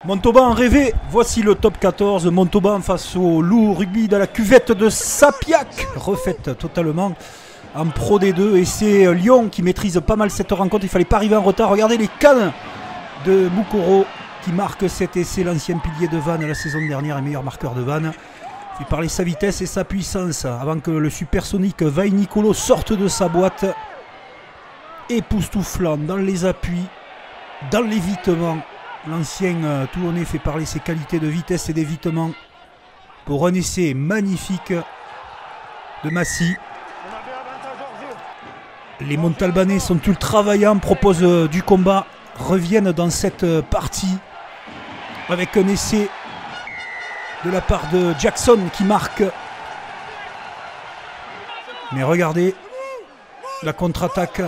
Montauban rêvé, voici le top 14. Montauban face au Loup Rugby de la cuvette de Sapiac, refaite totalement en Pro D2. Et c'est Lyon qui maîtrise pas mal cette rencontre. Il ne fallait pas arriver en retard. Regardez les cannes de Moukoro qui marque cet essai. L'ancien pilier de Vannes la saison dernière et meilleur marqueur de Vannes. Il fait parler sa vitesse et sa puissance avant que le supersonique Vaille Nicolo sorte de sa boîte. Époustouflant dans les appuis, dans l'évitement. L'ancien Toulonnais fait parler ses qualités de vitesse et d'évitement pour un essai magnifique de Massy. Les Montalbanais sont ultra vaillants, proposent du combat, reviennent dans cette partie avec un essai de la part de Jackson qui marque. Mais regardez la contre-attaque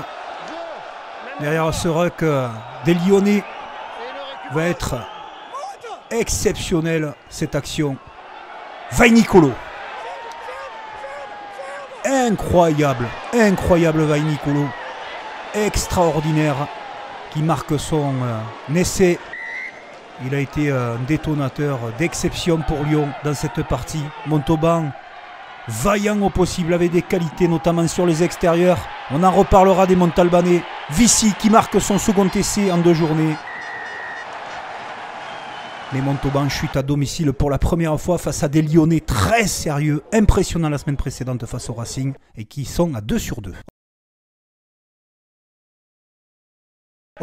derrière ce ruck des Lyonnais. Va être exceptionnelle cette action. Vaille Nicolo. Incroyable, incroyable Vaille Nicolo. Extraordinaire qui marque son essai. Il a été un détonateur d'exception pour Lyon dans cette partie. Montauban, vaillant au possible, avec des qualités notamment sur les extérieurs. On en reparlera des Montalbanais. Vici qui marque son second essai en 2 journées. Les Montauban chutent à domicile pour la première fois face à des Lyonnais très sérieux, impressionnants la semaine précédente face au Racing et qui sont à 2/2.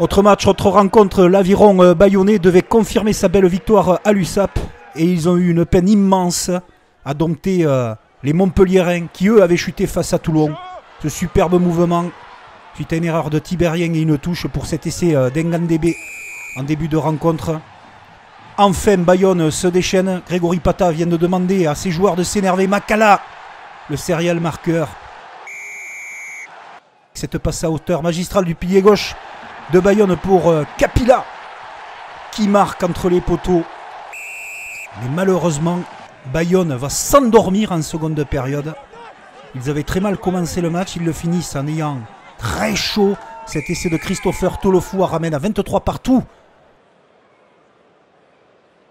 Autre match, autre rencontre, l'Aviron Bayonnais devait confirmer sa belle victoire à l'USAP et ils ont eu une peine immense à dompter les Montpelliérains qui eux avaient chuté face à Toulon. Ce superbe mouvement suite à une erreur de Tibérien et une touche pour cet essai d'Engandébé en début de rencontre. Enfin, Bayonne se déchaîne. Grégory Pata vient de demander à ses joueurs de s'énerver. Makala, le serial marqueur. Cette passe à hauteur magistrale du pilier gauche de Bayonne pour Capilla, qui marque entre les poteaux. Mais malheureusement, Bayonne va s'endormir en seconde période. Ils avaient très mal commencé le match. Ils le finissent en ayant très chaud. Cet essai de Christopher Tolofoua ramène à 23 partout.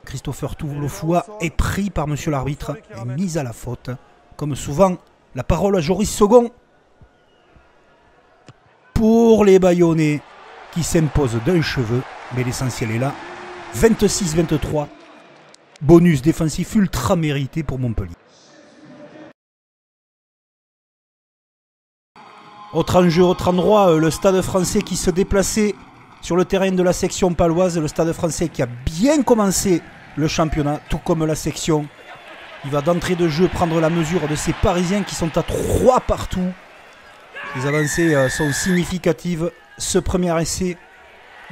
Christopher Toulofoua est pris par monsieur l'arbitre et mis à la faute. Comme souvent, la parole à Joris Second pour les Bayonnais qui s'imposent d'un cheveu. Mais l'essentiel est là. 26-23. Bonus défensif ultra mérité pour Montpellier. Autre enjeu, autre endroit, le Stade Français qui se déplaçait sur le terrain de la section paloise. Le Stade Français qui a bien commencé le championnat, tout comme la section. Il va d'entrée de jeu prendre la mesure de ces Parisiens qui sont à 3 partout. Les avancées sont significatives. Ce premier essai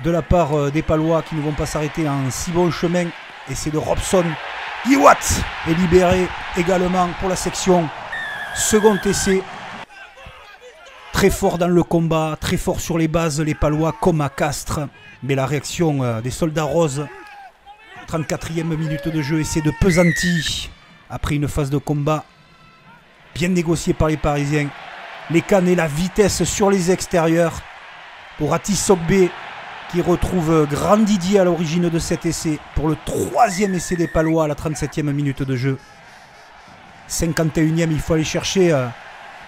de la part des Palois qui ne vont pas s'arrêter en si bon chemin. Essai de Robson. Iwat est libéré également pour la section. Second essai. Très fort dans le combat, très fort sur les bases, les Palois comme à Castres. Mais la réaction des soldats roses. 34e minute de jeu, essai de Pesanti. Après une phase de combat bien négociée par les Parisiens. Les cannes et la vitesse sur les extérieurs. Pour Atis Sogbe qui retrouve Grand Didier à l'origine de cet essai. Pour le 3e essai des Palois à la 37e minute de jeu. 51e, il faut aller chercher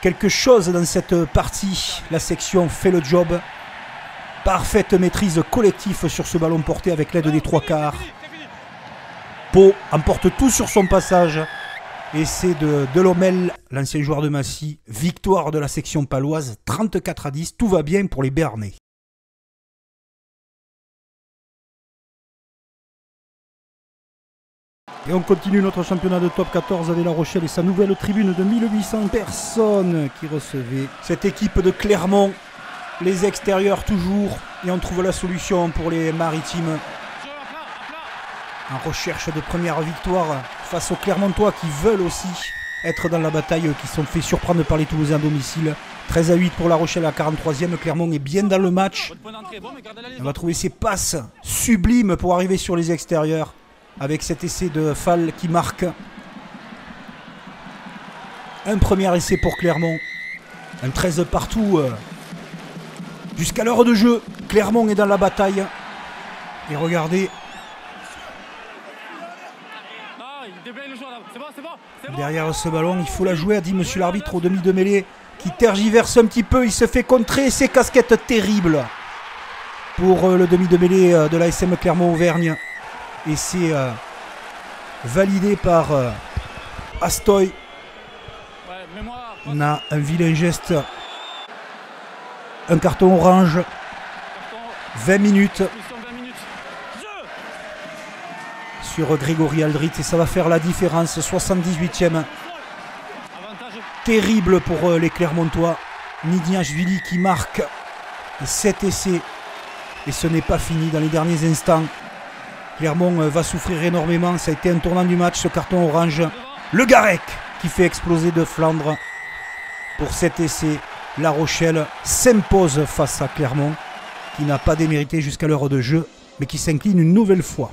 quelque chose dans cette partie. La section fait le job. Parfaite maîtrise collective sur ce ballon porté avec l'aide des 3/4. Pau emporte tout sur son passage. Essai de Delhommel, l'ancien joueur de Massy. Victoire de la section paloise, 34-10. Tout va bien pour les Béarnais. Et on continue notre championnat de top 14 avec La Rochelle et sa nouvelle tribune de 1800 personnes qui recevait cette équipe de Clermont. Les extérieurs toujours. Et on trouve la solution pour les Maritimes. En recherche de première victoire face aux Clermontois qui veulent aussi être dans la bataille, qui sont fait surprendre par les Toulousains à domicile. 13-8 pour La Rochelle à 43e. Clermont est bien dans le match. On va trouver ses passes sublimes pour arriver sur les extérieurs. Avec cet essai de Fall qui marque. Un premier essai pour Clermont. Un 13 partout. Jusqu'à l'heure de jeu. Clermont est dans la bataille. Et regardez Derrière ce ballon, il faut la jouer, a dit monsieur l'arbitre au demi de mêlée, qui tergiverse un petit peu, il se fait contrer, c'est casquette terrible pour le demi de mêlée de l'ASM Clermont-Auvergne. Et c'est validé par Astoy. On a un vilain geste, un carton orange, 20 minutes sur Grégory Aldrit et ça va faire la différence, 78e. Terrible pour les Clermontois. Nidiashvili qui marque 7 essais et ce n'est pas fini dans les derniers instants. Clermont va souffrir énormément, ça a été un tournant du match, ce carton orange. Le Garec qui fait exploser de Flandre pour 7 essais. La Rochelle s'impose face à Clermont qui n'a pas démérité jusqu'à l'heure de jeu mais qui s'incline une nouvelle fois.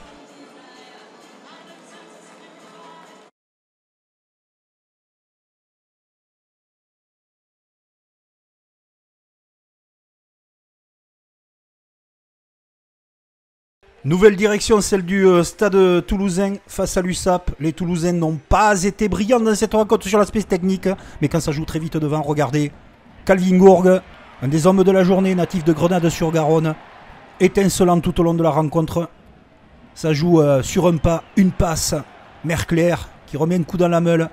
Nouvelle direction, celle du stade toulousain face à l'USAP. Les Toulousains n'ont pas été brillants dans cette rencontre sur l'aspect technique, mais quand ça joue très vite devant, regardez. Calvin Gourgue, un des hommes de la journée, natif de Grenade-sur-Garonne, étincelant tout au long de la rencontre. Ça joue sur un pas, une passe. Mercler qui remet un coup dans la meule.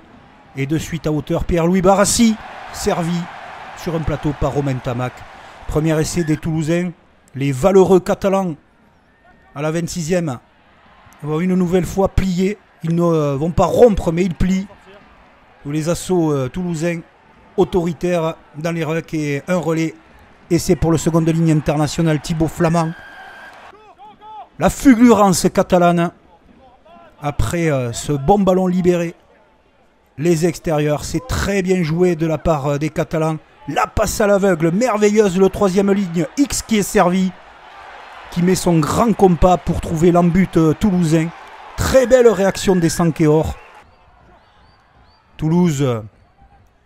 Et de suite à hauteur, Pierre-Louis Barassi, servi sur un plateau par Romain Tamac. Premier essai des Toulousains, les valeureux Catalans. À la 26e, ils vont une nouvelle fois plier. Ils ne vont pas rompre, mais ils plient. Les assauts toulousains autoritaires dans les rucks et un relais. Et c'est pour le second de ligne international, Thibaut Flamand. La fulgurance catalane. Après ce bon ballon libéré. Les extérieurs, c'est très bien joué de la part des Catalans. La passe à l'aveugle, merveilleuse, le troisième ligne. X qui est servi. Qui met son grand compas pour trouver l'embut toulousain. Très belle réaction des Sankéors. Toulouse,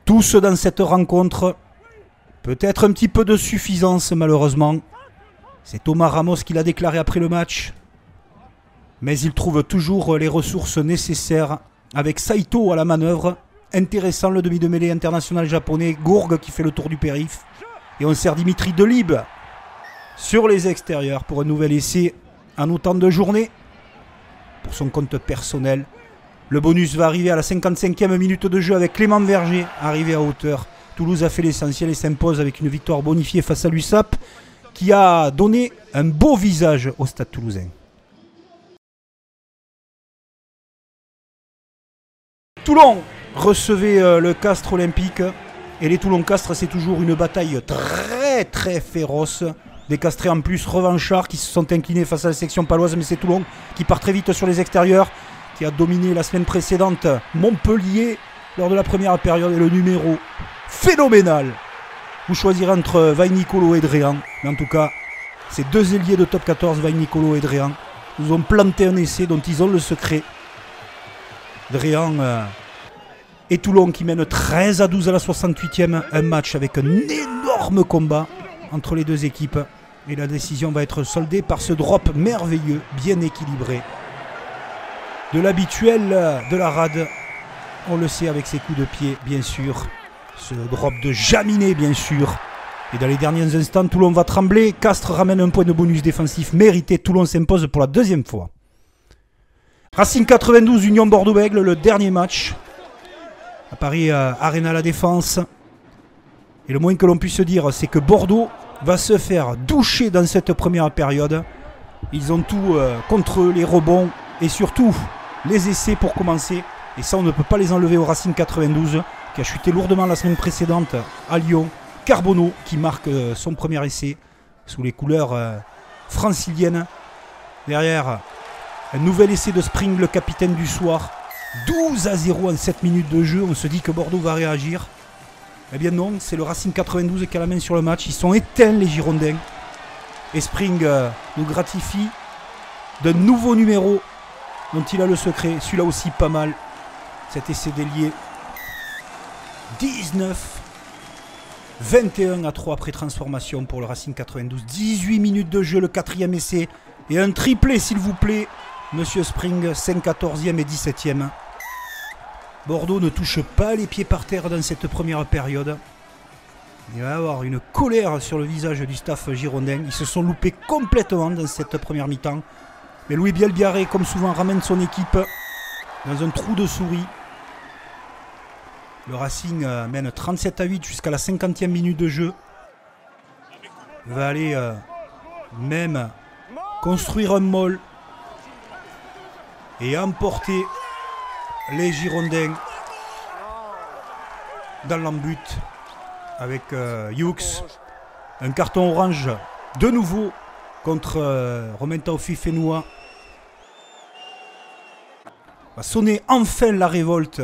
tous dans cette rencontre. Peut-être un petit peu de suffisance malheureusement. C'est Thomas Ramos qui l'a déclaré après le match. Mais il trouve toujours les ressources nécessaires. Avec Saito à la manœuvre. Intéressant le demi de mêlée international japonais. Gourgue qui fait le tour du périph'. Et on sert Dimitri Delibes sur les extérieurs pour un nouvel essai en autant de journées pour son compte personnel. Le bonus va arriver à la 55e minute de jeu avec Clément Verger arrivé à hauteur. Toulouse a fait l'essentiel et s'impose avec une victoire bonifiée face à l'USAP qui a donné un beau visage au stade toulousain. Toulon recevait le Castres olympique et les Toulon-Castres c'est toujours une bataille très féroce. Des Castrés en plus revanchards qui se sont inclinés face à la section paloise, mais c'est Toulon qui part très vite sur les extérieurs, qui a dominé la semaine précédente Montpellier lors de la première période et le numéro phénoménal. Vous choisirez entre Vaille-Nicolo et Dréan, mais en tout cas, ces deux ailiers de top 14, Vaille-Nicolo et Dréan, nous ont planté un essai dont ils ont le secret. Dréan et Toulon qui mènent 13-12 à la 68e, un match avec un énorme combat entre les deux équipes et la décision va être soldée par ce drop merveilleux, bien équilibré de l'habituel de la rade, on le sait avec ses coups de pied bien sûr, ce drop de Jaminet bien sûr, et dans les derniers instants Toulon va trembler, Castres ramène un point de bonus défensif mérité, Toulon s'impose pour la deuxième fois. Racing 92 Union Bordeaux-Bègles, le dernier match à Paris Arena La Défense. Et le moins que l'on puisse dire, c'est que Bordeaux va se faire doucher dans cette première période. Ils ont tout contre eux, les rebonds et surtout les essais pour commencer. Et ça, on ne peut pas les enlever au Racing 92 qui a chuté lourdement la semaine précédente à Lyon. Carbonneau qui marque son premier essai sous les couleurs franciliennes. Derrière, un nouvel essai de Spring, le capitaine du soir. 12-0 en 7 minutes de jeu. On se dit que Bordeaux va réagir. Eh bien non, c'est le Racing 92 qui a la main sur le match. Ils sont éteints les Girondins. Et Spring nous gratifie d'un nouveau numéro dont il a le secret. Celui-là aussi pas mal. Cet essai délié. 19-21-3 après transformation pour le Racing 92. 18 minutes de jeu, le quatrième essai. Et un triplé s'il vous plaît. Monsieur Spring, 5-14e et 17e. Bordeaux ne touche pas les pieds par terre dans cette première période. Il va y avoir une colère sur le visage du staff girondin. Ils se sont loupés complètement dans cette première mi-temps. Mais Louis Bielbiarré, comme souvent, ramène son équipe dans un trou de souris. Le Racing mène 37-8 jusqu'à la 50e minute de jeu. Va aller même construire un maul et emporter les Girondins dans l'embut avec Hughes. Un carton orange de nouveau contre Romain Taofi-Fenoua. Va sonner enfin la révolte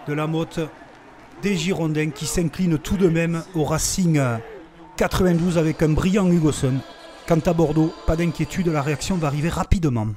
de la Motte des Girondins qui s'inclinent tout de même au Racing 92 avec un brillant Hugoson. Quant à Bordeaux, pas d'inquiétude, la réaction va arriver rapidement.